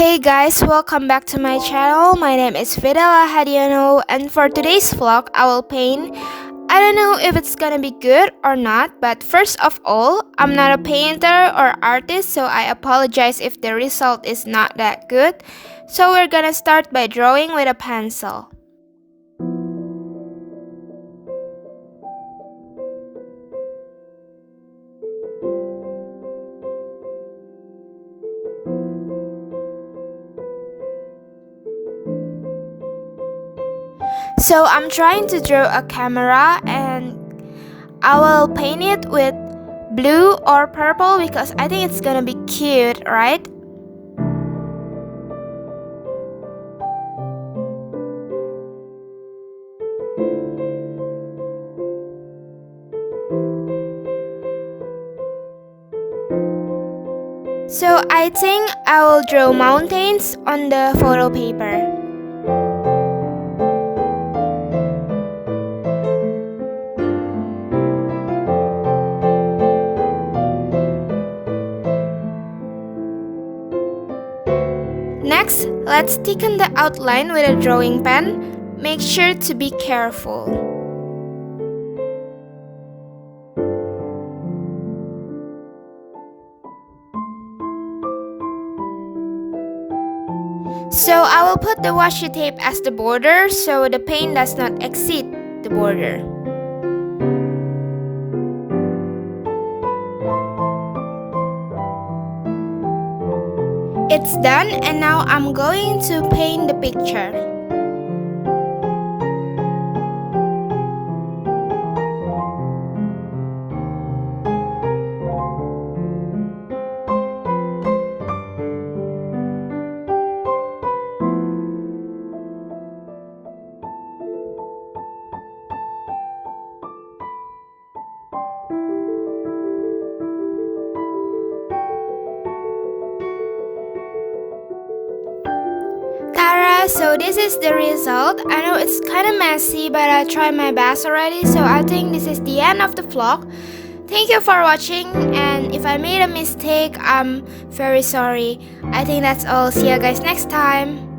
Hey guys, welcome back to my channel. My name is Fidela.hadi, and for today's vlog, I will paint. I don't know if it's gonna be good or not, but first of all, I'm not a painter or artist, so I apologize if the result is not that good. So we're gonna start by drawing with a pencil. So I'm trying to draw a camera and I will paint it with blue or purple because I think it's gonna be cute, right? So I think I will draw mountains on the photo paper. Next, let's thicken the outline with a drawing pen. Make sure to be careful. So I will put the washi tape as the border so the paint does not exceed the border. It's done, and now I'm going to paint the picture. So this is the result. I know it's kind of messy, but I tried my best already, so I think this is the end of the vlog. Thank you for watching, and if I made a mistake, I'm very sorry. I think that's all. See you guys next time.